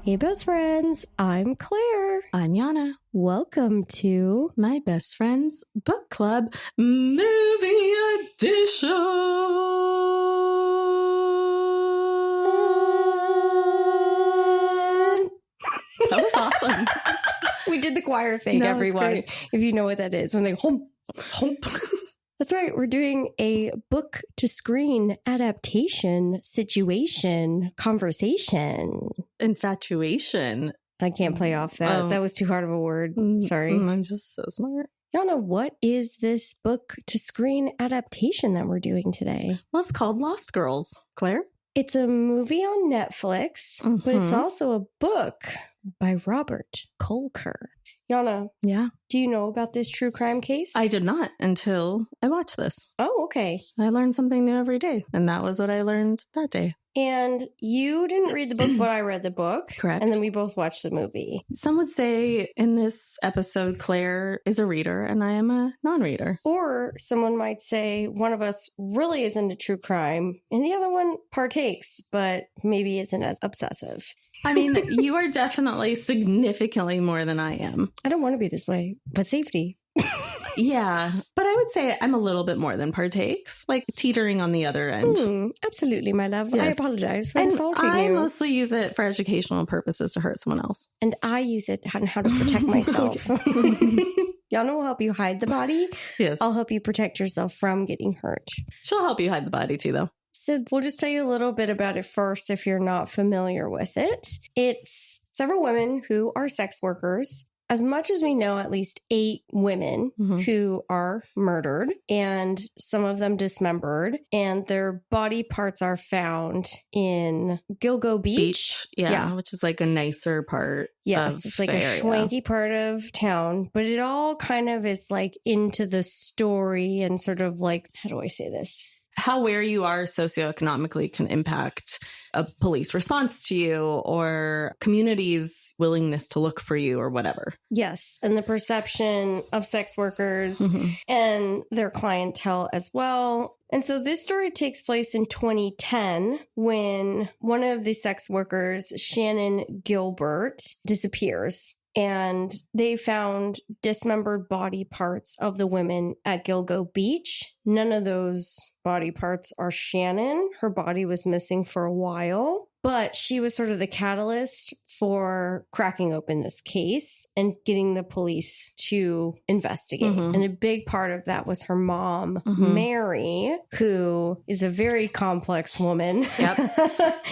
Hey, best friends. I'm Claire. I'm Yana. Welcome to My Best Friend's Book Club Movie Edition. That was awesome. We did the choir thing, No, everyone. If you know what that is, when they hump. That's right. We're doing a book to screen adaptation situation conversation. Infatuation. I can't play off that. Oh. That was too hard of a word. Sorry. I'm just so smart. Yana, what is this book to screen adaptation that we're doing today? Well, it's called Lost Girls. Claire? It's a movie on Netflix, but it's also a book by Robert Kolker. Yana, Yeah. do you know about this true crime case? I did not until I watched this. Oh, okay. I learn something new every day, and that was what I learned that day. And you didn't read the book, but I read the book. Correct. And then we both watched the movie. Some would say in this episode, Claire is a reader and I am a non-reader. Or someone might say one of us really is into true crime and the other one partakes, but maybe isn't as obsessive. I mean, you are definitely significantly more than I am. I don't want to be this way, but safety. Yeah, but I would say I'm a little bit more than partakes, like teetering on the other end. Absolutely, my love. Yes. I apologize for And insulting I you. mostly use it for educational purposes to hurt someone else. And I use it on how to protect myself. Yana will help you hide the body. Yes. I'll help you protect yourself from getting hurt. She'll help you hide the body too, though. So we'll just tell you a little bit about it first if you're not familiar with it. It's several women who are sex workers. As much as we know, at least 8 women who are murdered and some of them dismembered, and their body parts are found in Gilgo Beach. Yeah, which is like a nicer part. Yes, it's like a swanky part of town, but it all kind of is like into the story and sort of like, how do I say this? How where you are socioeconomically can impact a police response to you or community's willingness to look for you or whatever. Yes. And the perception of sex workers and their clientele as well. And so this story takes place in 2010 when one of the sex workers, Shannon Gilbert, disappears. And they found dismembered body parts of the women at Gilgo Beach. None of those body parts are Shannon. Her body was missing for a while, but she was sort of the catalyst for cracking open this case and getting the police to investigate. And a big part of that was her mom, Mary, who is a very complex woman. Yep.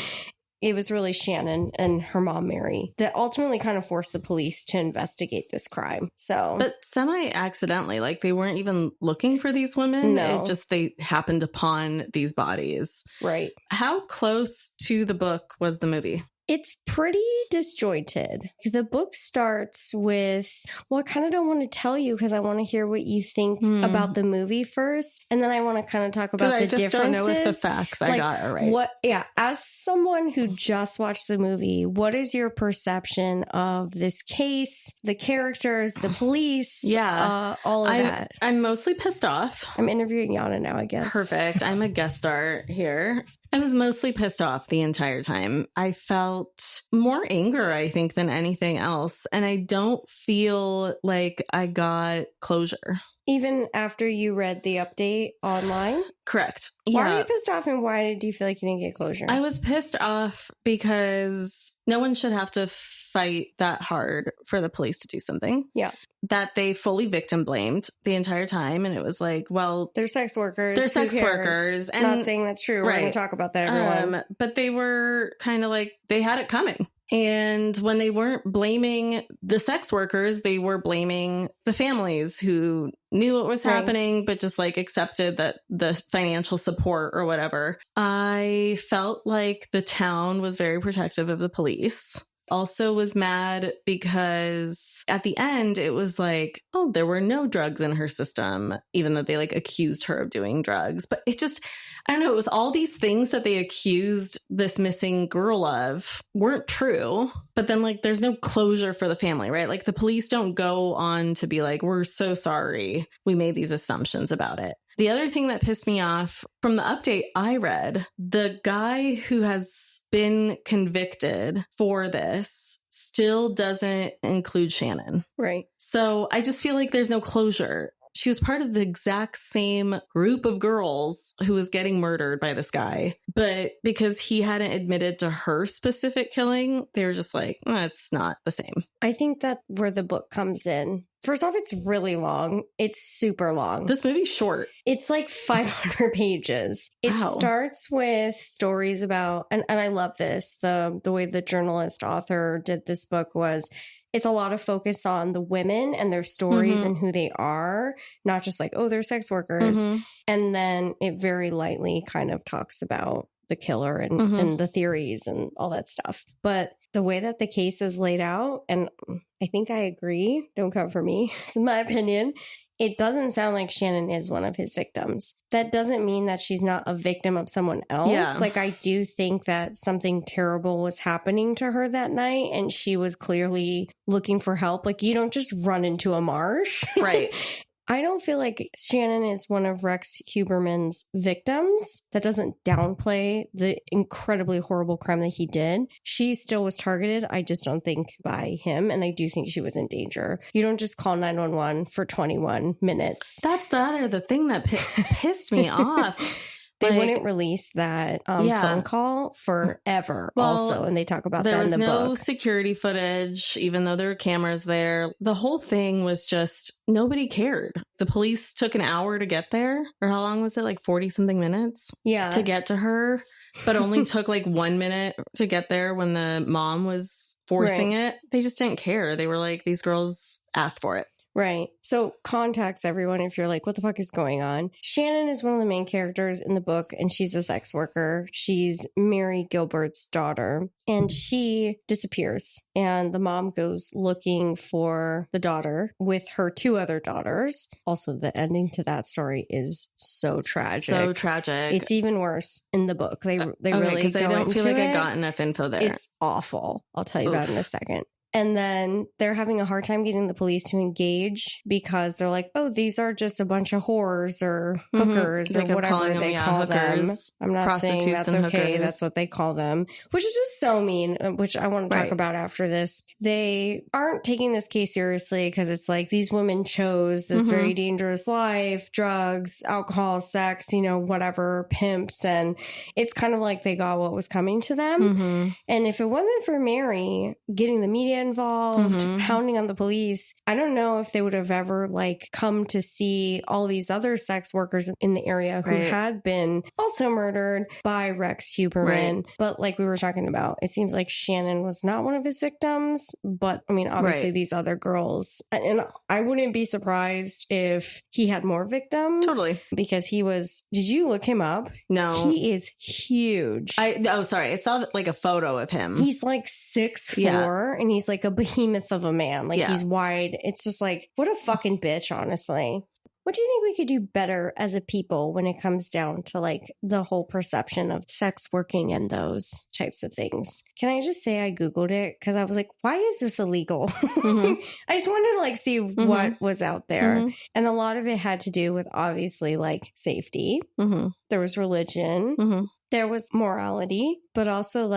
It was really Shannon and her mom, Mary, that ultimately kind of forced the police to investigate this crime. So, but semi-accidentally, like they weren't even looking for these women. No. It just, they happened upon these bodies. Right. How close to the book was the movie? It's pretty disjointed. The book starts with, well, I kind of don't want to tell you because I want to hear what you think about the movie first. And then I want to kind of talk about the differences. I just don't know if the facts I got are right. As someone who just watched the movie, what is your perception of this case, the characters, the police? All of that. I'm mostly pissed off. I'm interviewing Yana now, I guess. Perfect. I'm a guest star here. I was mostly pissed off the entire time. I felt more anger, I think, than anything else. And I don't feel like I got closure. Even after you read the update online? Correct. Why are you pissed off and why did you feel like you didn't get closure? I was pissed off because no one should have to fight that hard for the police to do something. Yeah. That they fully victim blamed the entire time. And it was like, well, they're sex workers. They're sex workers. And not saying that's true. We're going to talk about that, everyone. But they were kind of like, they had it coming. And when they weren't blaming the sex workers, they were blaming the families who knew what was happening, but just like accepted that the financial support or whatever. I felt like the town was very protective of the police. Also was mad because at the end it was like, oh, there were no drugs in her system, even though they like accused her of doing drugs. But it just, I don't know, it was all these things that they accused this missing girl of weren't true. But then like there's no closure for the family, right? Like the police don't go on to be like, we're so sorry we made these assumptions about it. The other thing that pissed me off from the update I read, the guy who has been convicted for this still doesn't include Shannon. Right. So I just feel like there's no closure. She was part of the exact same group of girls who was getting murdered by this guy. But because he hadn't admitted to her specific killing, they were just like, it's not the same. I think that's where the book comes in. First off, it's really long. It's super long. This movie's short. It's like 500 pages. It starts with stories about, and I love this, the way the journalist author did this book was, it's a lot of focus on the women and their stories and who they are, not just like, oh, they're sex workers. And then it very lightly kind of talks about the killer and the theories and all that stuff. But the way that the case is laid out, and I think I agree, don't come for me, it's my opinion, it doesn't sound like Shannon is one of his victims. That doesn't mean that she's not a victim of someone else. Yeah. Like, I do think that something terrible was happening to her that night, and she was clearly looking for help. Like, you don't just run into a marsh. Right. I don't feel like Shannon is one of Rex Huberman's victims. That doesn't downplay the incredibly horrible crime that he did. She still was targeted. I just don't think by him. And I do think she was in danger. You don't just call 911 for 21 minutes. That's the thing that pissed me off. They wouldn't release that phone call forever also. And they talk about that in the book. There was no security footage, even though there were cameras there. The whole thing was just, nobody cared. The police took an hour to get there. Or how long was it? Like 40 something minutes? Yeah. To get to her. But only took like 1 minute to get there when the mom was forcing it. They just didn't care. They were like, these girls asked for it. Right. So context, everyone, if you're like, what the fuck is going on? Shannon is one of the main characters in the book, and she's a sex worker. She's Mary Gilbert's daughter, and she disappears. And the mom goes looking for the daughter with her two other daughters. Also, the ending to that story is so tragic. So tragic. It's even worse in the book. They really because I don't feel like I got enough info there. It's awful. I'll tell you about it in a second. And then they're having a hard time getting the police to engage because they're like, oh, these are just a bunch of whores or hookers or whatever they call them. I'm not saying that's okay. Hookers. That's what they call them, which is just so mean, which I want to talk about after this. They aren't taking this case seriously because it's like these women chose this very dangerous life, drugs, alcohol, sex, whatever, pimps. And it's kind of like they got what was coming to them. And if it wasn't for Mary getting the media involved, pounding on the police, I don't know if they would have ever come to see all these other sex workers in the area who had been also murdered by Rex Huberman. But like we were talking about, it seems like Shannon was not one of his victims, but I mean, obviously these other girls, and I wouldn't be surprised if he had more victims. Totally. Because he was, did you look him up? No. He is huge. Sorry. I saw a photo of him. He's like 6'4", and he's like a behemoth of a man. He's wide. It's just like, what a fucking bitch, honestly. What do you think we could do better as a people when it comes down to the whole perception of sex working and those types of things? Can I just say I Googled it because I was like, why is this illegal? I just wanted to see what was out there. And a lot of it had to do with obviously safety. There was religion. There was morality, but also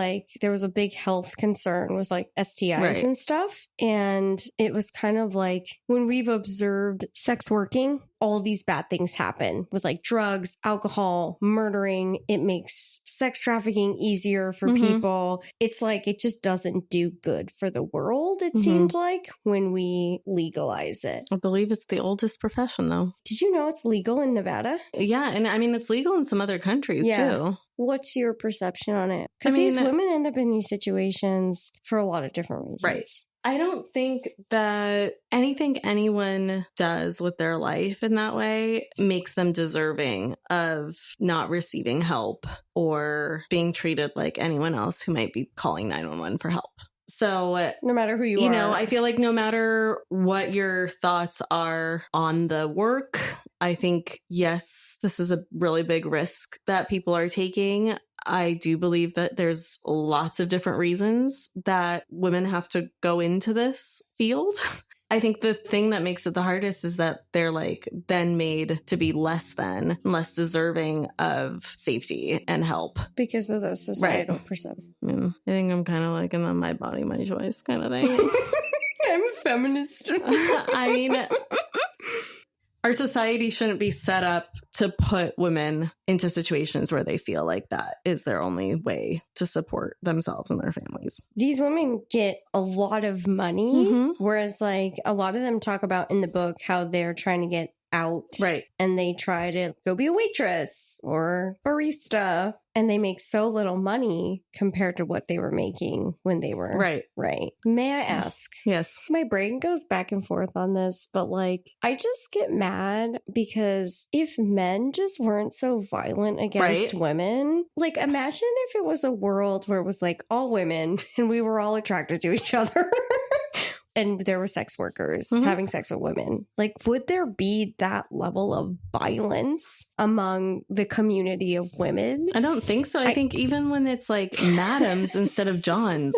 there was a big health concern with STIs and stuff. And it was kind of when we've observed sex working, all these bad things happen with drugs, alcohol, murdering. It makes sex trafficking easier for people. It's it just doesn't do good for the world, it seemed like, when we legalize it. I believe it's the oldest profession, though. Did you know it's legal in Nevada? Yeah. And I mean, it's legal in some other countries, too. What's your perception on it? Because these women end up in these situations for a lot of different reasons. Right. I don't think that anything anyone does with their life in that way makes them deserving of not receiving help or being treated like anyone else who might be calling 911 for help. So no matter who you are, I feel like no matter what your thoughts are on the work, I think, yes, this is a really big risk that people are taking. I do believe that there's lots of different reasons that women have to go into this field. I think the thing that makes it the hardest is that they're like then made to be less deserving of safety and help. Because of the societal perception. I think I'm kind of like in the my body, my choice kind of thing. I'm a feminist. I mean, our society shouldn't be set up to put women into situations where they feel like that is their only way to support themselves and their families. These women get a lot of money, whereas like a lot of them talk about in the book how they're trying to get out. Right. And they try to go be a waitress or barista. And they make so little money compared to what they were making when they were. Right. May I ask? Yes. My brain goes back and forth on this, but like, I just get mad because if men just weren't so violent against women, like imagine if it was a world where it was like all women and we were all attracted to each other. And there were sex workers having sex with women. Like, would there be that level of violence among the community of women? I don't think so. I think even when it's like madams instead of Johns,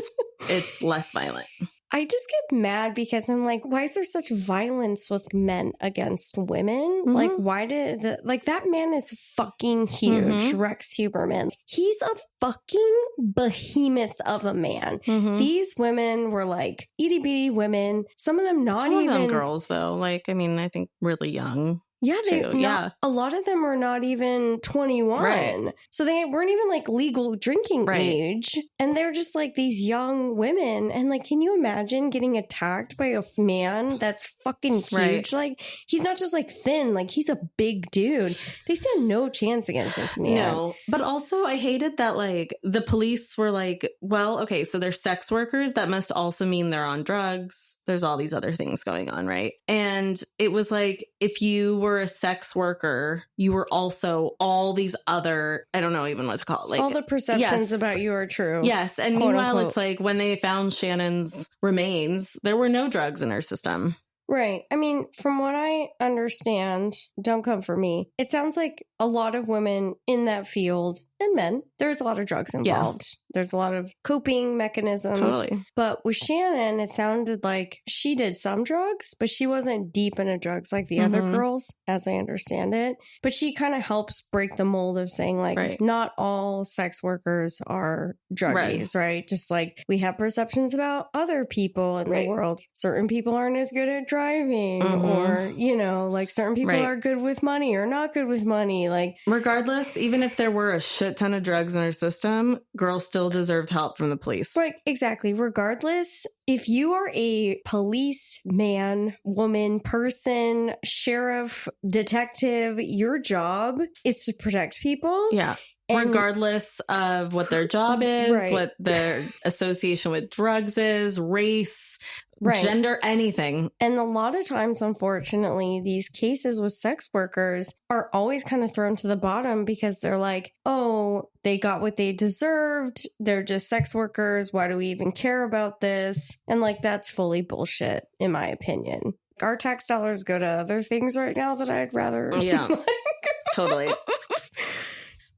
it's less violent. I just get mad because I'm like, why is there such violence with men against women? Like, why did that man is fucking huge, Rex Huberman. He's a fucking behemoth of a man. These women were like itty bitty women. Some of them not even. Some of them girls though. Like, I mean, I think really young. Yeah, a lot of them are not even 21. Right. So they weren't even like legal drinking age. And they're just like these young women. And like, can you imagine getting attacked by a man that's fucking huge? Right. Like, he's not just like thin, like he's a big dude. They stand no chance against this man. No. But also I hated that like the police were like, well, okay, so they're sex workers. That must also mean they're on drugs. There's all these other things going on, right? And it was like, if you were a sex worker, you were also all these other, I don't know even what to call it. Like all the perceptions about you are true. Yes. And meanwhile, it's like when they found Shannon's remains, there were no drugs in her system. Right. I mean, from what I understand, don't come for me. It sounds like a lot of women in that field and men, there's a lot of drugs involved. Yeah. There's a lot of coping mechanisms. Totally. But with Shannon, it sounded like she did some drugs, but she wasn't deep into drugs like the other girls, as I understand it. But she kind of helps break the mold of saying like, not all sex workers are druggies, right? Just like we have perceptions about other people in the world. Certain people aren't as good at driving or, you know, like certain people are good with money or not good with money. Like regardless, even if there were a shit ton of drugs in her system, girls still deserved help from the police. Right, exactly. Regardless, if you are a police man, woman, person, sheriff, detective, your job is to protect people. Yeah. Regardless of what their job is, what their association with drugs is, race, gender, anything. And a lot of times, unfortunately, these cases with sex workers are always kind of thrown to the bottom because they're like, oh, they got what they deserved. They're just sex workers. Why do we even care about this? And like, that's fully bullshit, in my opinion. Our tax dollars go to other things right now that I'd rather. Yeah, totally.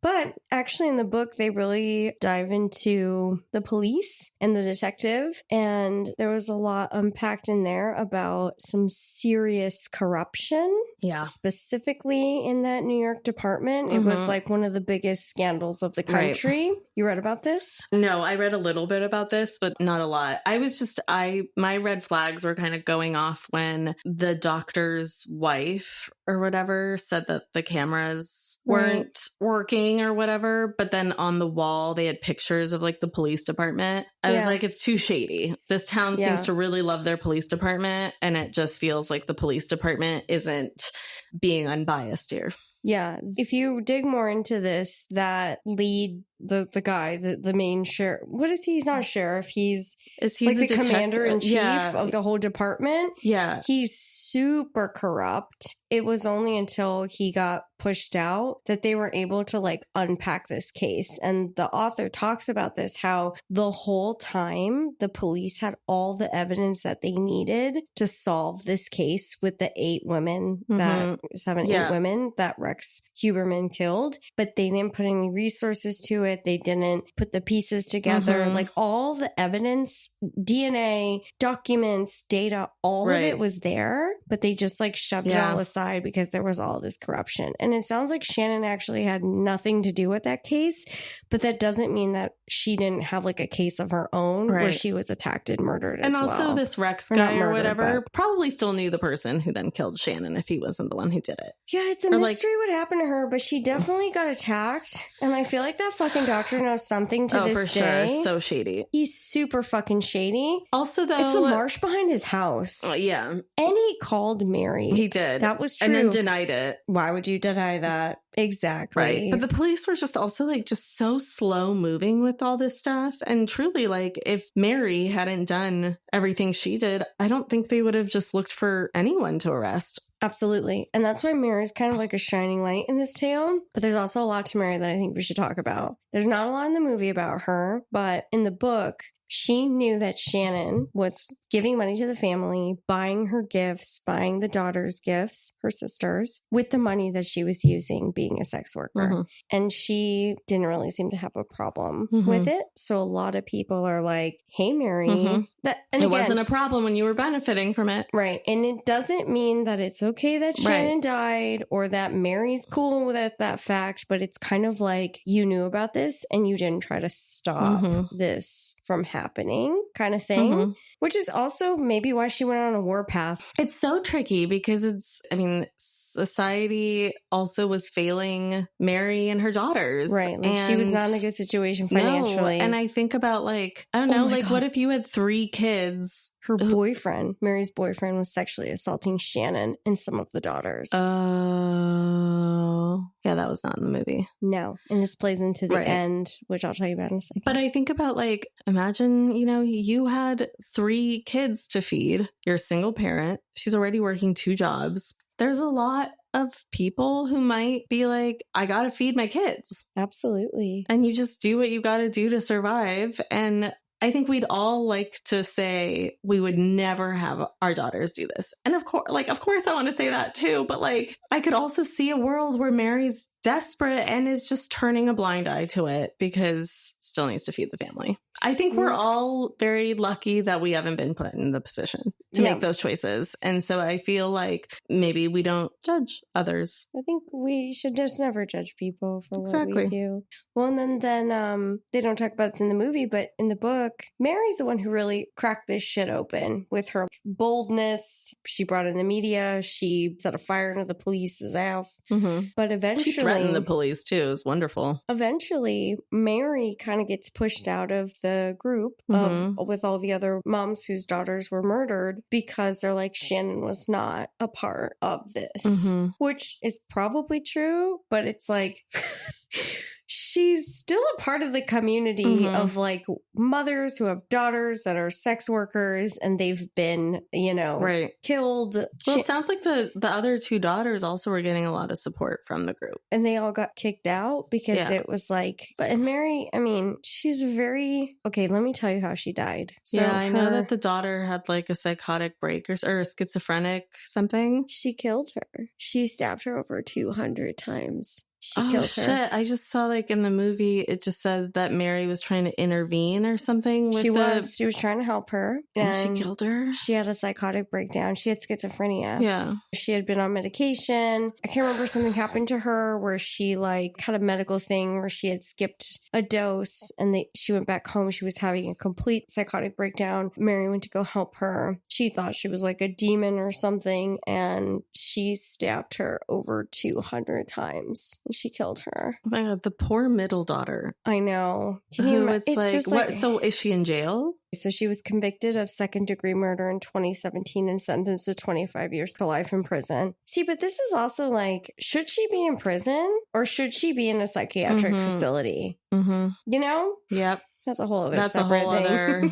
But actually in the book, they really dive into the police and the detective. And there was a lot unpacked in there about some serious corruption. Yeah. Specifically in that New York department. It was like one of the biggest scandals of the country. Right. You read about this? No, I read a little bit about this, but not a lot. My red flags were kind of going off when the doctor's wife or whatever said that the cameras weren't working or whatever, but then on the wall they had pictures of like the police department. I was like, it's too shady. This town seems to really love their police department, and it just feels like the police department isn't being unbiased here. Yeah. If you dig more into this, that lead, the guy, the main sheriff, what is he? He's not a sheriff. Is he like the commander-in-chief of the whole department? Yeah. He's super corrupt. It was only until he got pushed out that they were able to like unpack this case. And the author talks about this, how the whole time the police had all the evidence that they needed to solve this case with the 8 women that 8 women that Rex Huberman killed, but they didn't put any resources to it. They didn't put the pieces together. Like all the evidence, DNA, documents, data, all of it was there, but they just like shoved it all aside because there was all this corruption. And it sounds like Shannon actually had nothing to do with that case, but that doesn't mean that she didn't have like a case of her own where she was attacked and murdered as well. And also this Rex guy or whatever probably still knew the person who then killed Shannon if he wasn't the one who did it. Yeah, it's a mystery what happened to her, but she definitely got attacked. And I feel like that fucking doctor knows something to this day. Sure. So shady. He's super fucking shady. Also, though, it's the marsh behind his house. Yeah. And he called Mary. He did. That was true. And then denied it. Why would you deny that? Exactly. Right. But the police were just also like just so slow moving with all this stuff. And truly, like if Mary hadn't done everything she did, I don't think they would have just looked for anyone to arrest. Absolutely. And that's why Mary's kind of like a shining light in this tale. But there's also a lot to Mary that I think we should talk about. There's not a lot in the movie about her, but in the book, she knew that Shannon was giving money to the family, buying her gifts, buying the daughter's gifts, her sisters, with the money that she was using being a sex worker. And she didn't really seem to have a problem with it. So a lot of people are like, hey, Mary. It wasn't a problem when you were benefiting from it. Right. And it doesn't mean that it's okay that Shannon died or that Mary's cool with that fact, but it's kind of like you knew about this and you didn't try to stop this from happening kind of thing, which is also maybe why she went on a war path. It's so tricky because society also was failing Mary and her daughters. Right. Like she was not in a good situation financially. No. And I think about like, I don't know, like God. What if you had 3 kids? Her boyfriend, Mary's boyfriend, was sexually assaulting Shannon and some of the daughters. Oh. Yeah, that was not in the movie. No. And this plays into the end, which I'll tell you about in a second. But I think about like, imagine, you had 3 kids to feed. You're a single parent. She's already working 2 jobs. There's a lot of people who might be like, I got to feed my kids. Absolutely. And you just do what you got to do to survive. And I think we'd all like to say we would never have our daughters do this. And of course I want to say that too. But like, I could also see a world where Mary's desperate and is just turning a blind eye to it because still needs to feed the family. I think we're all very lucky that we haven't been put in the position to make those choices. And so I feel like maybe we don't judge others. I think we should just never judge people for what we do. Well, and then they don't talk about this in the movie, but in the book, Mary's the one who really cracked this shit open with her boldness. She brought in the media. She set a fire into the police's house. But eventually... She threatened the police too. It was wonderful. Eventually, Mary kind of gets pushed out of the group with all the other moms whose daughters were murdered because they're like, Shannon was not a part of this, which is probably true, but it's like... She's still a part of the community of like mothers who have daughters that are sex workers and they've been, killed. Well, it sounds like the other 2 daughters also were getting a lot of support from the group. And they all got kicked out because it was like, and Mary, I mean, she's very, okay, let me tell you how she died. So I know that the daughter had like a psychotic break or a schizophrenic something. She killed her. She stabbed her over 200 times. She killed her. Shit. I just saw like in the movie, it just said that Mary was trying to intervene or something. She was trying to help her. And she killed her. She had a psychotic breakdown. She had schizophrenia. Yeah. She had been on medication. I can't remember, something happened to her where she like had a medical thing where she had skipped a dose and she went back home. She was having a complete psychotic breakdown. Mary went to go help her. She thought she was like a demon or something and she stabbed her over 200 times. She killed her. Oh my God, the poor middle daughter. I know. Can you imagine? It's like, what? So is she in jail? So she was convicted of 2nd-degree murder in 2017 and sentenced to 25 years to life in prison. See, but this is also like, should she be in prison or should she be in a psychiatric facility? You know? Yep. That's a whole other That's a whole thing. other...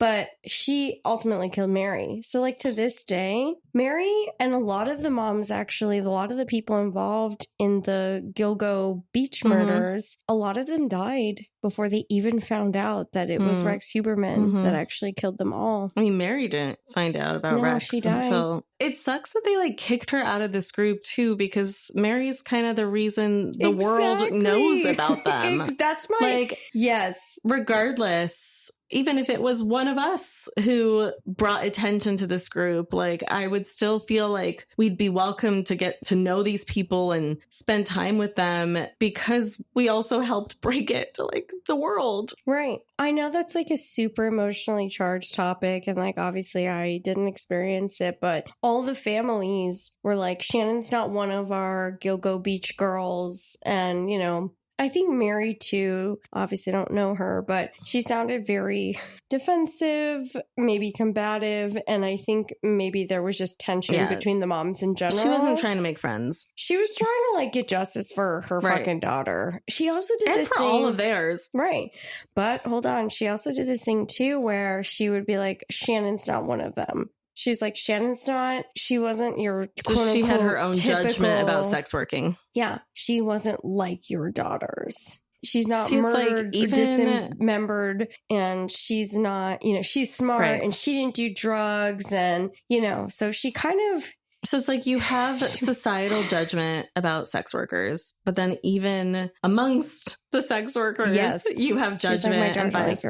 But she ultimately killed Mary. So like to this day, Mary and a lot of the moms, actually, a lot of the people involved in the Gilgo Beach murders, a lot of them died before they even found out that it was Rex Huberman that actually killed them all. I mean, Mary didn't find out about Rex she died. until... It sucks that they like kicked her out of this group too, because Mary's kind of the reason the world knows about them. That's my... Like, yes. Regardless, even if it was one of us who brought attention to this group, like I would still feel like we'd be welcome to get to know these people and spend time with them, because we also helped break it to like the world. Right. I know that's like a super emotionally charged topic, and like obviously I didn't experience it, but all the families were like, Shannon's not one of our Gilgo Beach girls. And, you know, I think Mary too, obviously I don't know her, but she sounded very defensive, maybe combative. And I think maybe there was just tension between the moms in general. She wasn't trying to make friends. She was trying to like get justice for her fucking daughter. She also did this thing. And for all of theirs. Right. But hold on. She also did this thing too where she would be like, Shannon's not one of them. She's like, Shannon's not, she wasn't your quote unquote, she had her own judgment about sex working. Yeah. She wasn't like your daughters. She's not murdered, like, dismembered, and she's not, you know, she's smart and she didn't do drugs, and, you know, so she kind of... So it's like you have societal judgment about sex workers, but then even amongst the sex workers, you have judgment like, and bias.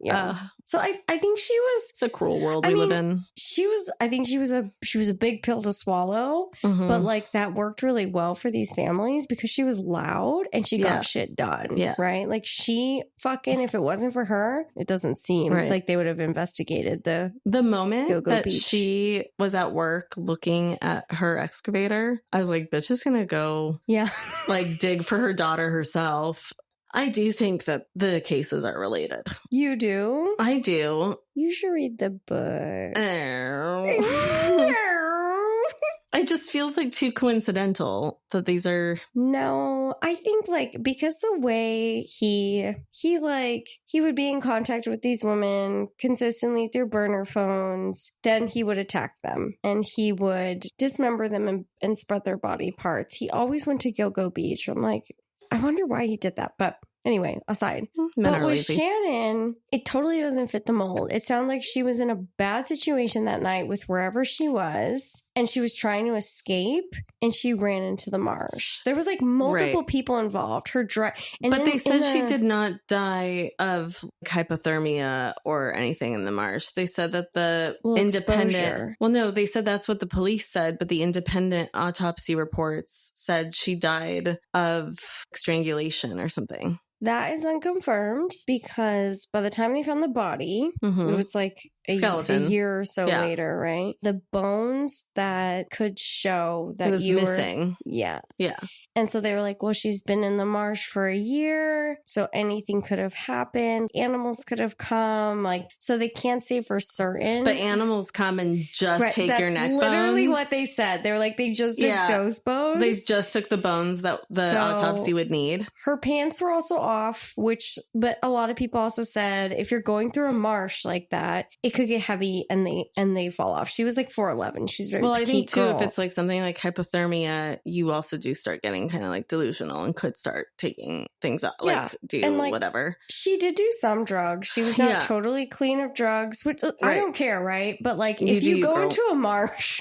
Yeah. So I think she was... It's a cruel world we live in. I think she was a big pill to swallow, but like that worked really well for these families because she was loud and she got shit done. Yeah. Right? Like she fucking, if it wasn't for her, it doesn't seem like they would have investigated the moment Gilgo that Beach. She was at work looking at her excavator. I was like, bitch is gonna go like dig for her daughter herself. I do think that the cases are related. You do? I do. You should read the book. It just feels like too coincidental that these are... No, I think like because the way he would be in contact with these women consistently through burner phones, then he would attack them and he would dismember them and spread their body parts. He always went to Gilgo Beach. I'm like, I wonder why he did that. But anyway, aside. But with Shannon, it totally doesn't fit the mold. It sounded like she was in a bad situation that night with wherever she was, and she was trying to escape, and she ran into the marsh. There was like multiple people involved. But they said she did not die of hypothermia or anything in the marsh. They said that the independent... Exposure. Well, no, they said that's what the police said, but the independent autopsy reports said she died of strangulation or something. That is unconfirmed because by the time they found the body, it was like a year or so later, right? The bones that could show that it was missing. Yeah. Yeah. And so they were like, well, she's been in the marsh for a year, so anything could have happened. Animals could have come, like, so they can't say for certain. But animals come and just take your neck bones. That's literally what they said. They were like, they just took those bones. They just took the bones that the autopsy would need. Her pants were also off, but a lot of people also said if you're going through a marsh like that, it could get heavy and they fall off. She was like 4'11". She's very petite. I think too, if it's like something like hypothermia, you also do start getting kind of like delusional and could start taking things up, like whatever. She did do some drugs. She was not totally clean of drugs, which I don't care, right? But like if you go into a marsh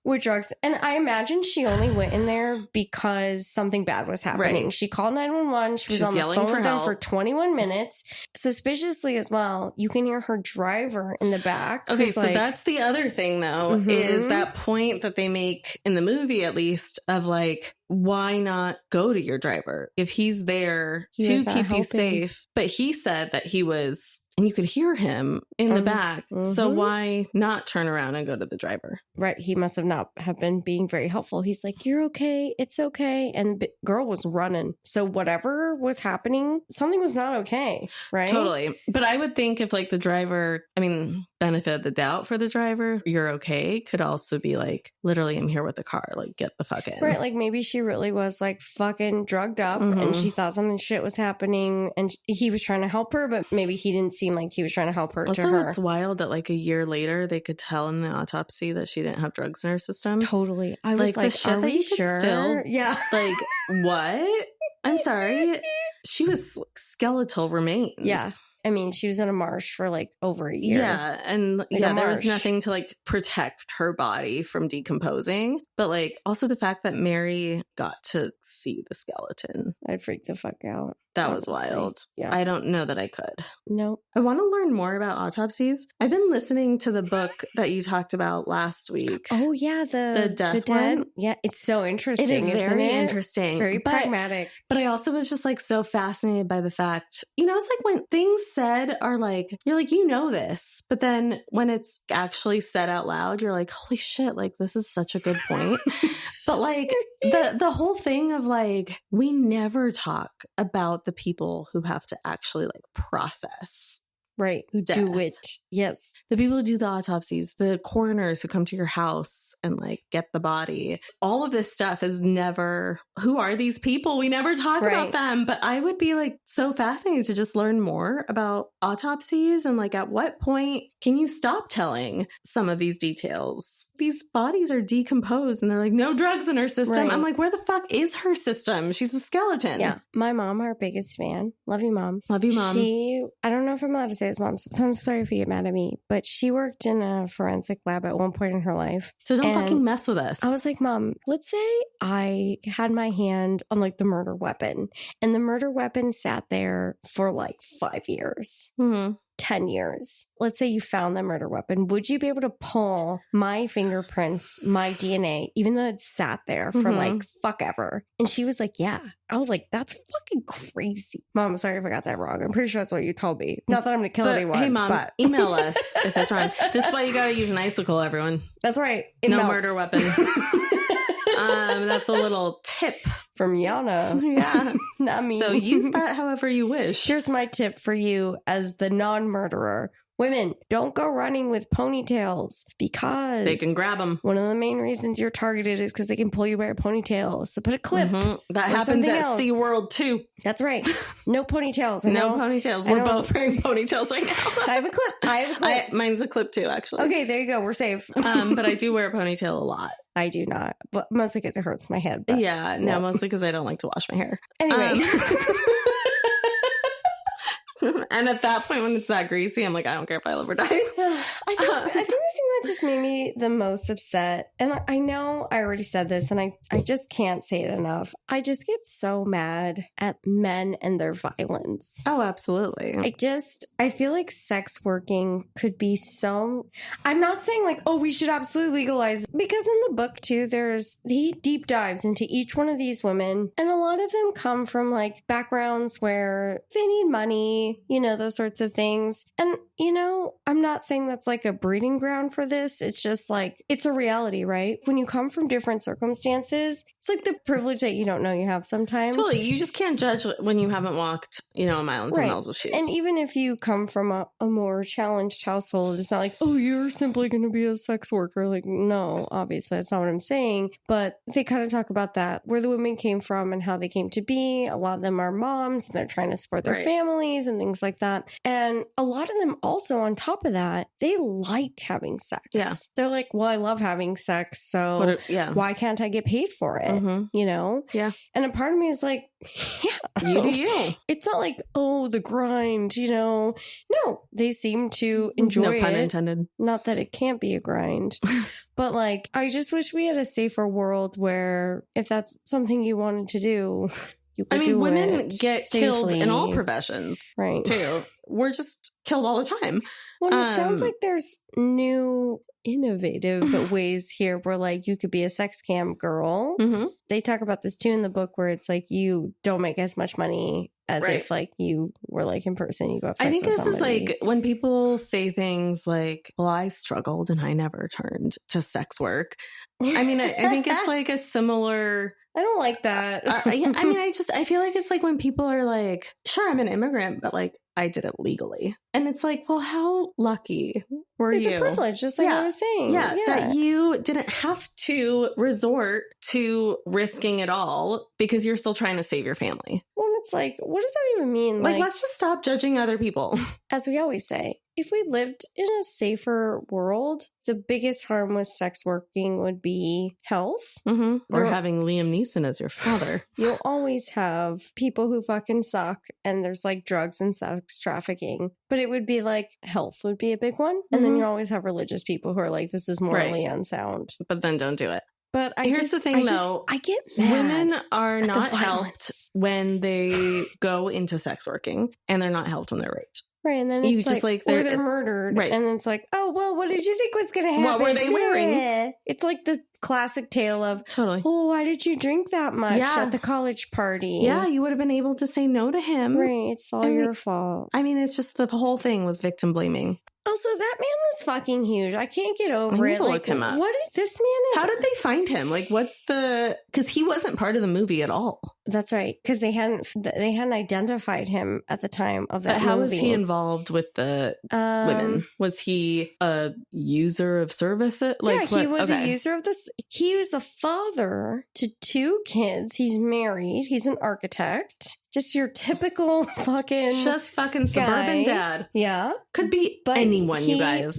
with drugs, and I imagine she only went in there because something bad was happening. She called 911. She was on the phone with them for 21 minutes. Suspiciously as well, you can hear her driver in the back. Okay, so that's the other thing though, is that point that they make in the movie, at least, of like, why not go to your driver if he's there to keep you safe? But he said that he was, and you could hear him in the back. So why not turn around and go to the driver? Right. He must not have been being very helpful. He's like, you're okay. It's okay. And the girl was running. So whatever was happening, something was not okay. Right. Totally. But I would think if like the driver, I mean, benefit of the doubt for the driver, you're okay, could also be like, literally, I'm here with the car. Like, get the fuck in. Right. Like maybe she really was like fucking drugged up and she thought something shit was happening and he was trying to help her, but maybe he didn't see seem like he was trying to help her. Also, to her. it's wild that like a year later they could tell in the autopsy that she didn't have drugs in her system. Totally. I was like, are we sure? Still, yeah. Like, what? I'm sorry. She was skeletal remains. Yeah. I mean, she was in a marsh for like over a year. Yeah. And like there was nothing to like protect her body from decomposing. But like also the fact that Mary got to see the skeleton. I'd freak the fuck out. That was wild. Yeah. I don't know that I could. No. I want to learn more about autopsies. I've been listening to the book that you talked about last week. Oh, yeah. The death one? one. Yeah. It's so interesting. It is very interesting. Very pragmatic. But I also was just like so fascinated by the fact, you know, it's like when things said are like, you're like, you know this. But then when it's actually said out loud, you're like, holy shit, like this is such a good point. But like the whole thing of like, we never talk about the people who have to actually like process. Right. Who death. Do it. Yes. The people who do the autopsies, the coroners who come to your house and like get the body. All of this stuff is never, who are these people? We never talk about them. But I would be like so fascinated to just learn more about autopsies and like at what point can you stop telling some of these details? These bodies are decomposed and they're like, no drugs in her system. Right. I'm like, where the fuck is her system? She's a skeleton. Yeah. My mom, our biggest fan. Love you, Mom. Love you, Mom. I don't know if I'm allowed to say this, Mom, so I'm sorry if you get mad at me, but she worked in a forensic lab at one point in her life. So don't fucking mess with us. I was like, Mom, let's say I had my hand on like the murder weapon and the murder weapon sat there for like 5 years. 10 years. Let's say you found the murder weapon. Would you be able to pull my fingerprints, my DNA, even though it sat there for like fuck ever? And she was like, yeah. I was like, that's fucking crazy. Mom, sorry if I got that wrong. I'm pretty sure that's what you told me. Not that I'm going to kill anyone. Hey, Mom, email us if it's wrong. This is why you got to use an icicle, everyone. That's right. No murder weapon. That's a little tip from Yana. Yeah. Not me. So use that however you wish. Here's my tip for you as the non-murderer. Women, don't go running with ponytails because they can grab them. One of the main reasons you're targeted is because they can pull you by a ponytail. So put a clip. That happens at SeaWorld too. That's right. No ponytails. No ponytails. We're both wearing ponytails right now. I have a clip. Mine's a clip too, actually. Okay, there you go. We're safe. But I do wear a ponytail a lot. I do not. But mostly because it hurts my head. But, yeah, no, mostly because I don't like to wash my hair. Anyway. And at that point, when it's that greasy, I'm like, I don't care if I live or die. I think the thing that just made me the most upset, and I know I already said this, and I just can't say it enough. I just get so mad at men and their violence. Oh, absolutely. I feel like sex working could be so... I'm not saying like, oh, we should absolutely legalize it, because in the book too, he deep dives into each one of these women, and a lot of them come from like backgrounds where they need money, you know, those sorts of things. And, you know, I'm not saying that's like a breeding ground for this. It's just like, it's a reality, right? When you come from different circumstances, it's like the privilege that you don't know you have sometimes. Totally. You just can't judge when you haven't walked, you know, a mile and 10 miles of shoes. And even if you come from a more challenged household, it's not like, oh, you're simply going to be a sex worker. Like, no, obviously that's not what I'm saying. But they kind of talk about that, where the women came from and how they came to be. A lot of them are moms and they're trying to support their families and things like that. And a lot of them also, on top of that, they like having sex. Yeah. They're like, well, I love having sex, so why can't I get paid for it? You know? Yeah. And a part of me is like, yeah. You do you. It's not like, oh, the grind, you know? No, they seem to enjoy it. No pun intended. Not that it can't be a grind. But like, I just wish we had a safer world where if that's something you wanted to do... women get killed in all professions, right? Too. We're just killed all the time. Well, it sounds like there's new, innovative ways here where, like, you could be a sex cam girl. They talk about this too in the book, where it's like you don't make as much money as if, like, you were like in person. You go have sex with somebody. I think this is like when people say things like, "Well, I struggled and I never turned to sex work." I mean, I think it's like a similar. I don't like that. I feel like it's like when people are like, sure, I'm an immigrant, but like, I did it legally. And it's like, well, how lucky were you? It's a privilege, just like I was saying. Yeah, that you didn't have to resort to risking it all because you're still trying to save your family. Well, it's like, what does that even mean? Like, let's just stop judging other people. As we always say, if we lived in a safer world, the biggest harm with sex working would be health. Or having Liam Neeson as your father. You'll always have people who fucking suck, and there's like drugs and sex trafficking. But it would be like health would be a big one. And then you always have religious people who are like, this is morally unsound. But then don't do it. But here's the thing, though. I get mad. Women are not helped when they go into sex working, and they're not helped when they're raped. Right, and then it's they're murdered. Right. And it's like, oh, well, what did you think was going to happen? What were they wearing? It's like the classic tale of, totally. Oh, why did you drink that much at the college party? Yeah, you would have been able to say no to him. Right, it's all your fault. I mean, it's just the whole thing was victim blaming. Also, that man was fucking huge. I can't get over it. Look him up. What did this man is? How did they find him? Like, what's the? Because he wasn't part of the movie at all. That's right. Because they hadn't identified him at the time of that movie. How was he involved with the women? Was he a user of services? Like, he was a user of this. He was a father to 2 kids. He's married. He's an architect. Just your typical fucking suburban dad. Yeah. Could be anyone, you guys.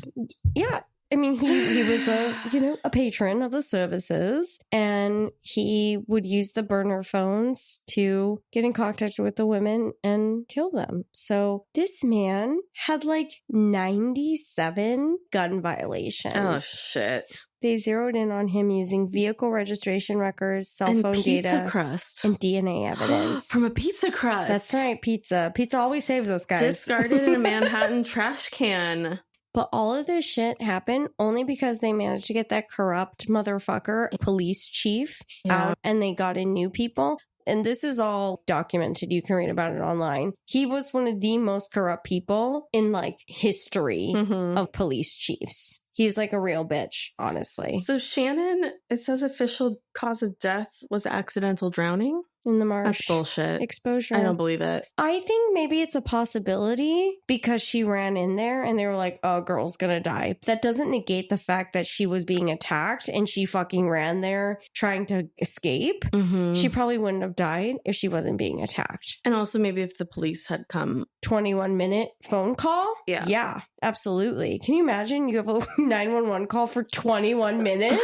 Yeah. I mean, he was a patron of the services, and he would use the burner phones to get in contact with the women and kill them. So this man had like 97 gun violations. Oh, shit. They zeroed in on him using vehicle registration records, cell phone data, crust, and DNA evidence. From a pizza crust. That's right, pizza. Pizza always saves us, guys. Discarded in a Manhattan trash can. But all of this shit happened only because they managed to get that corrupt motherfucker, police chief, out, and they got in new people. And this is all documented. You can read about it online. He was one of the most corrupt people in like history of police chiefs. He's like a real bitch, honestly. So Shannon, it says official cause of death was accidental drowning. In the marsh. That's bullshit. Exposure. I don't believe it. I think maybe it's a possibility because she ran in there and they were like, oh, girl's gonna die. That doesn't negate the fact that she was being attacked and she fucking ran there trying to escape. She probably wouldn't have died if she wasn't being attacked. And also maybe if the police had come. 21-minute phone call? Yeah, absolutely. Can you imagine you have a 911 call for 21 minutes?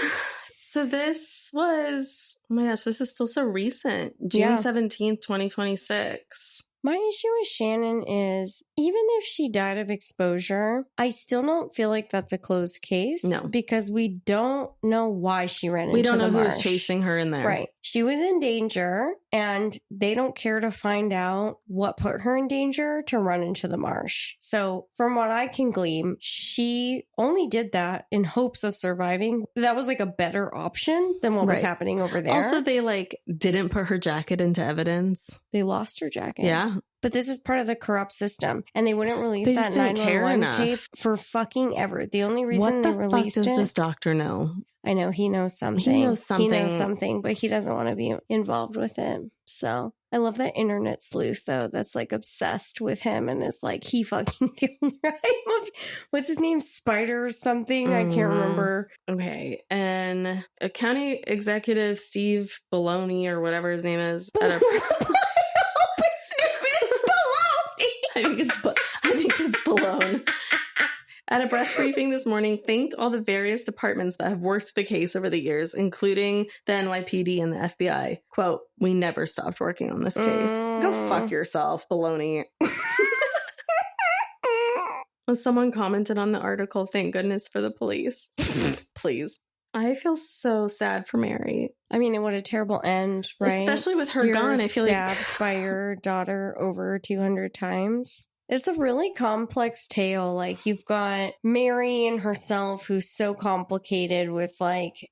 So this was, oh my gosh, this is still so recent. June 17th, 2026. My issue with Shannon is, even if she died of exposure, I still don't feel like that's a closed case. No. Because we don't know why she ran into the marsh. We don't know who was chasing her in there. Right. She was in danger, and they don't care to find out what put her in danger to run into the marsh. So from what I can glean, she only did that in hopes of surviving. That was like a better option than what was happening over there. Also, they like didn't put her jacket into evidence. They lost her jacket. Yeah. But this is part of the corrupt system. And they wouldn't release that 911 tape for fucking ever. The only reason they released it... What the fuck does this doctor know? I know, he knows something. He knows something, but he doesn't want to be involved with it. So I love that internet sleuth, though, that's like obsessed with him and is like, he fucking killed her. What's his name? Spider or something? I can't remember. Okay. And a county executive, Steve Baloney, or whatever his name is. I think it's Balone. At a press briefing this morning, thanked all the various departments that have worked the case over the years, including the NYPD and the FBI. Quote, we never stopped working on this case. Go fuck yourself, Baloney. When someone commented on the article, thank goodness for the police. Please. I feel so sad for Mary. I mean, what a terrible end, right? Especially with her gone. I feel stabbed by your daughter over 200 times. It's a really complex tale. Like, you've got Mary and herself, who's so complicated with, like,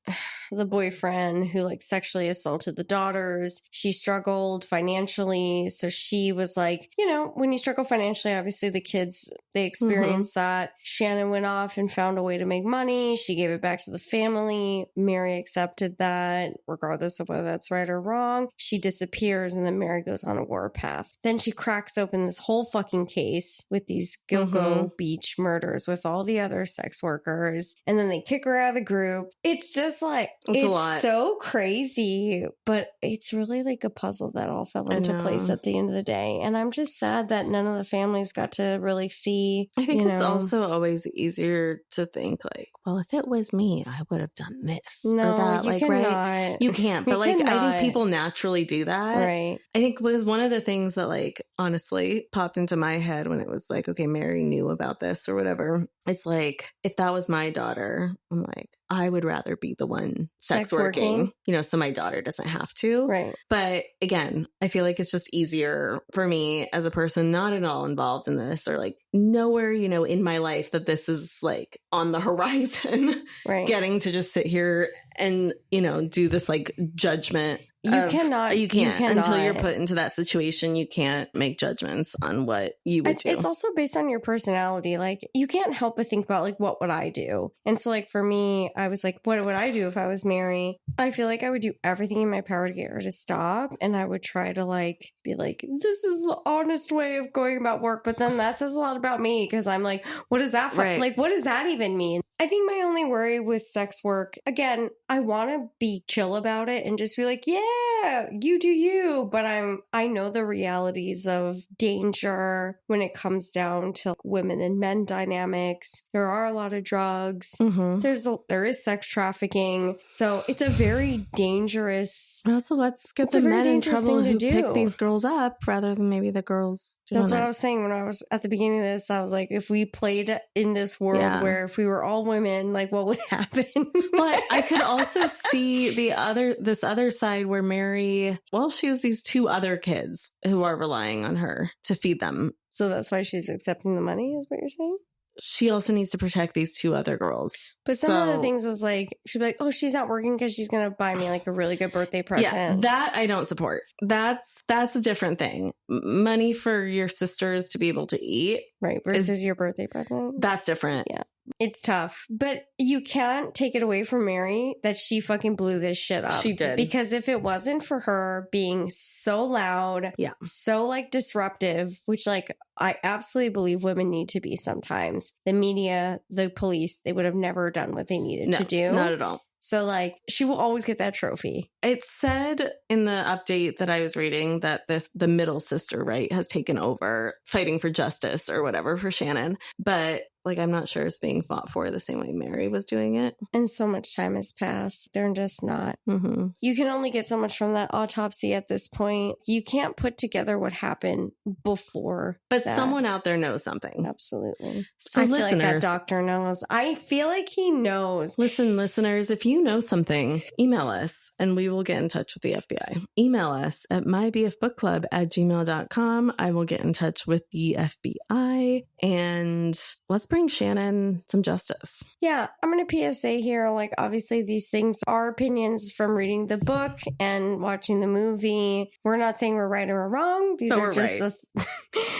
the boyfriend who, like, sexually assaulted the daughters. She struggled financially. So she was like, you know, when you struggle financially, obviously the kids, they experience that. Shannon went off and found a way to make money. She gave it back to the family. Mary accepted that, regardless of whether that's right or wrong. She disappears, and then Mary goes on a warpath. Then she cracks open this whole fucking case. case with these Gilgo Beach murders with all the other sex workers. And then they kick her out of the group. It's just like, it's a lot. So crazy. But it's really like a puzzle that all fell into place at the end of the day. And I'm just sad that none of the families got to really see. I think it's also always easier to think like, well, if it was me, I would have done this or that. You like, cannot. right? You can't. But like, I think people naturally do that. Right. I think was one of the things that like, honestly, popped into my head when it was like, okay, Mary knew about this or whatever. It's like, if that was my daughter, I'm like, I would rather be the one sex working, so my daughter doesn't have to. Right. But again, I feel like it's just easier for me as a person not at all involved in this or like nowhere, in my life that this is like on the horizon, right. Getting to just sit here and, do this like judgment. You can't until you're put into that situation. You can't make judgments on what you would do. It's also based on your personality. Like you can't help but think about like, what would I do? And so like for me, I was like, what would I do if I was Mary? I feel like I would do everything in my power to get her to stop. And I would try to like be like, this is the honest way of going about work. But then that says a lot about me because I'm like, what is that? Like, what does that even mean? I think my only worry with sex work, again, I want to be chill about it and just be like, yeah, you do you. But I know the realities of danger when it comes down to women and men dynamics. There are a lot of drugs. There is sex trafficking. So it's a very dangerous. Also, let's get the men in trouble who pick these girls up rather than maybe the girls doing That's what I was saying when I was at the beginning of this. I was like, if we played in this world where if we were all women, like what would happen? But I could also see this other side where Mary, she has these two other kids who are relying on her to feed them. So that's why she's accepting the money, is what you're saying? She also needs to protect these two other girls. But some of the things was like, she'd be like, oh, she's not working because she's going to buy me like a really good birthday present. Yeah, that I don't support. That's a different thing. Money for your sisters to be able to eat. Right. Versus your birthday present. That's different. Yeah. It's tough, but you can't take it away from Mary that she fucking blew this shit up. She did. Because if it wasn't for her being so loud, so like disruptive, which like I absolutely believe women need to be sometimes, the media, the police, they would have never done what they needed to do. Not at all. So like she will always get that trophy. It said in the update that I was reading that the middle sister, right, has taken over fighting for justice or whatever for Shannon. But like, I'm not sure it's being fought for the same way Mary was doing it. And so much time has passed. They're just not. You can only get so much from that autopsy at this point. You can't put together what happened before. But someone out there knows something. Absolutely. So I feel like that doctor knows. I feel like he knows. Listen, listeners, if you know something, email us and we will get in touch with the FBI. Email us at mybfbookclub@gmail.com. I will get in touch with the FBI and let's bring Shannon some justice. Yeah, I'm going to PSA here. Like, obviously, these things are opinions from reading the book and watching the movie. We're not saying we're right or wrong. These are just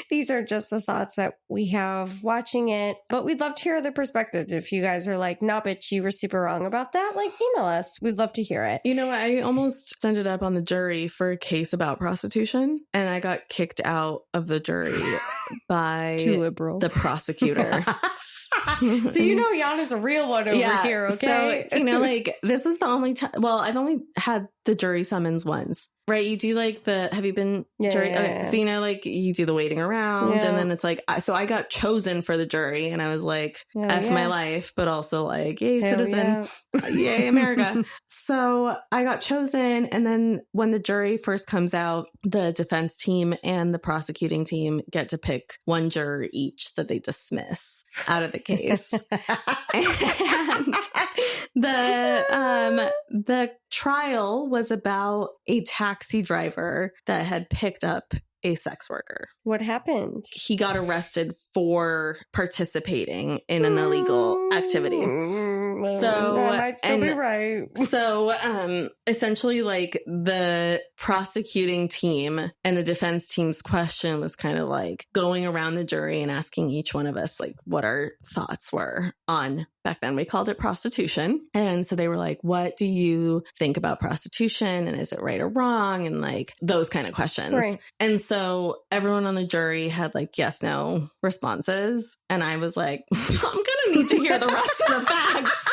these are just the thoughts that we have watching it. But we'd love to hear other perspectives. If you guys are like, nah, bitch, you were super wrong about that, like, email us. We'd love to hear it. You know, I almost ended up on the jury for a case about prostitution, and I got kicked out of the jury by Too liberal. The prosecutor. So you know Yana's a real one over here, okay? So, like, this is the only time... Well, I've only had the jury summons once, right? You do, like, have you been jury... Yeah. So, like, you do the waiting around, and then it's like... So I got chosen for the jury, and I was like, F my life, but also, like, yay, citizen. Yay, America. So I got chosen, and then when the jury first comes out, the defense team and the prosecuting team get to pick one juror each that they dismiss out of the case. And the trial was about a taxi driver that had picked up a sex worker. What happened? He got arrested for participating in an illegal activity. So that might still be right. So essentially, like, the prosecuting team and the defense team's question was kind of like going around the jury and asking each one of us like what our thoughts were on Back then we called it prostitution. And so they were like, what do you think about prostitution? And is it right or wrong? And like those kind of questions. Right. And so everyone on the jury had like yes, no responses. And I was like, I'm going to need to hear the rest of the facts.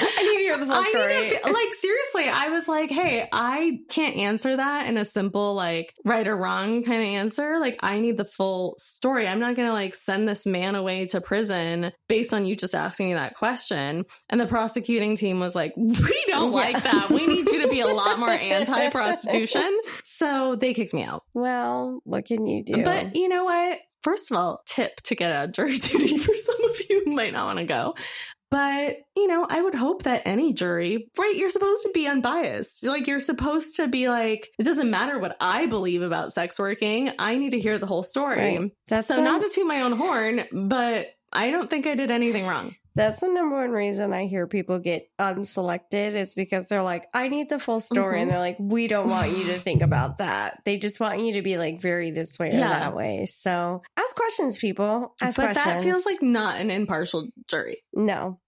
I need to hear the full story. Like, seriously, I was like, hey, I can't answer that in a simple, like, right or wrong kind of answer. Like, I need the full story. I'm not going to, like, send this man away to prison based on you just asking me that question. And the prosecuting team was like, we don't like that. We need you to be a lot more anti-prostitution. So they kicked me out. Well, what can you do? But you know what? First of all, tip to get out of jury duty for some of you who might not want to go. But, you know, I would hope that any jury, right, you're supposed to be unbiased. Like, you're supposed to be like, it doesn't matter what I believe about sex working. I need to hear the whole story. Right. That's not to toot my own horn, but I don't think I did anything wrong. That's the number one reason I hear people get unselected is because they're like, I need the full story. And they're like, we don't want you to think about that. They just want you to be like very this way or that way. So ask questions, people. Ask questions. But that feels like not an impartial jury. No.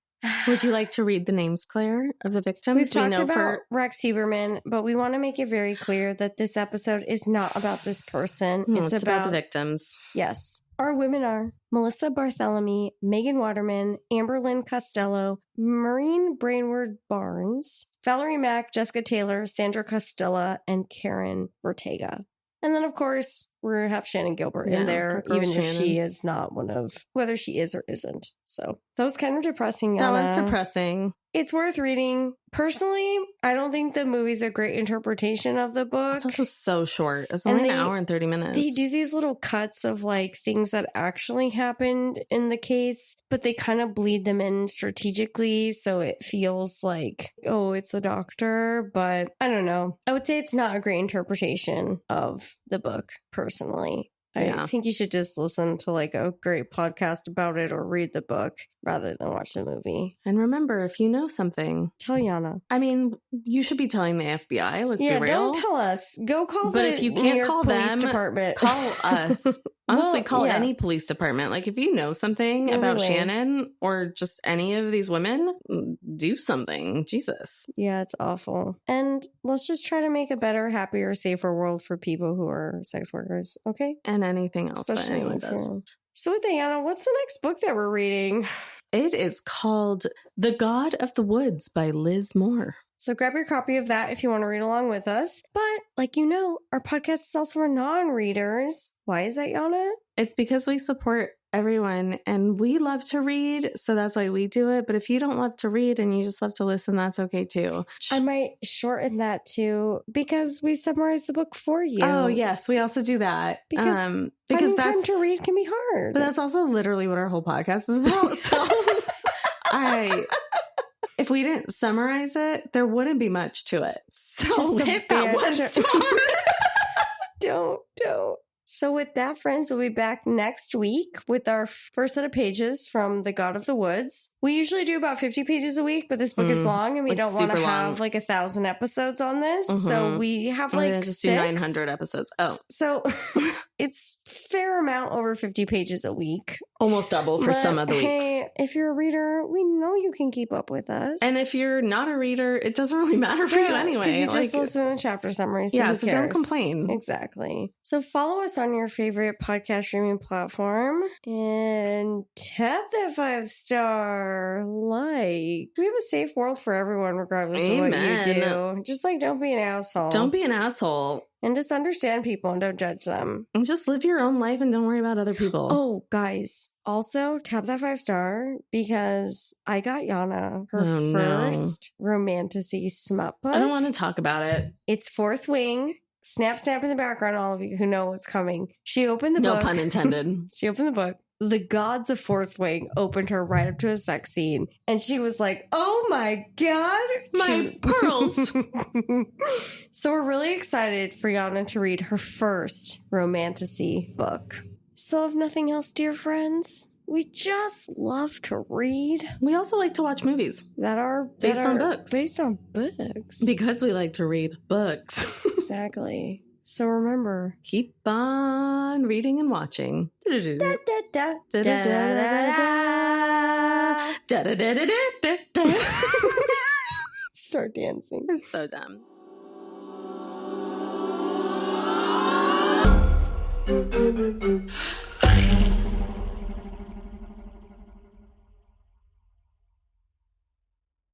Would you like to read the names, Claire, of the victims? We've talked about Rex Huberman, but we want to make it very clear that this episode is not about this person. No, it's about the victims. Yes. Our women are Melissa Barthelemy, Megan Waterman, Amber Lynn Costello, Maureen Brainward Barnes, Valerie Mack, Jessica Taylor, Sandra Costella, and Karen Ortega. And then, of course, we have Shannon Gilbert in there, even if she is not one of, whether she is or isn't. So that was kind of depressing. That was depressing. It's worth reading. Personally, I don't think the movie's a great interpretation of the book. It's also so short. It's only an hour and 30 minutes. They do these little cuts of like things that actually happened in the case, but they kind of bleed them in strategically. So it feels like, oh, it's the doctor. But I don't know. I would say it's not a great interpretation of the book, personally. I think you should just listen to like a great podcast about it or read the book rather than watch the movie. And remember, if you know something, tell Yana. I mean, you should be telling the FBI. Let's be real. Don't tell us. Go call but if you can't call police them, department. Call us. Honestly, call any police department. Like if you know something about Shannon or just any of these women, do something. Jesus. Yeah, it's awful. And let's just try to make a better, happier, safer world for people who are sex workers. Okay? And anything else that anyone does. So, Diana, what's the next book that we're reading? It is called The God of the Woods by Liz Moore. So grab your copy of that if you want to read along with us. But, like you know, our podcast is also for non-readers. Why is that, Yana? It's because we support everyone and we love to read, so that's why we do it. But if you don't love to read and you just love to listen, that's okay too. I might shorten that too because we summarize the book for you. Oh yes, we also do that because finding time to read can be hard. But that's also literally what our whole podcast is about. So if we didn't summarize it, there wouldn't be much to it. So just hit that one star. Don't. So with that, friends, we'll be back next week with our first set of pages from The God of the Woods. We usually do about 50 pages a week, but this book is long and we don't want to have like 1,000 episodes on this. So we have like just do 900 episodes. Oh. So it's fair amount over 50 pages a week. Almost double for some of the weeks. Hey, if you're a reader, we know you can keep up with us. And if you're not a reader, it doesn't really matter for you anyway. Because you just listen to chapter summaries. Yeah, so don't complain. Exactly. So follow us on your favorite podcast streaming platform and tap that 5-star like. We have a safe world for everyone, regardless of what you do. Just like, don't be an asshole. Don't be an asshole. And just understand people and don't judge them. And just live your own life and don't worry about other people. Oh, guys. Also, tap that 5-star because I got Yana her first romantasy smut book. I don't want to talk about it. It's Fourth Wing. Snap, snap in the background, all of you who know what's coming. She opened the book. No pun intended. She opened the book. The gods of Fourth Wing opened her right up to a sex scene. And she was like, oh my God. My pearls. So we're really excited for Yana to read her first romantasy book. So if nothing else, dear friends, we just love to read. We also like to watch movies that are based on books. Based on books. Because we like to read books. Exactly. So remember, keep on reading and watching. Start dancing. They're so dumb.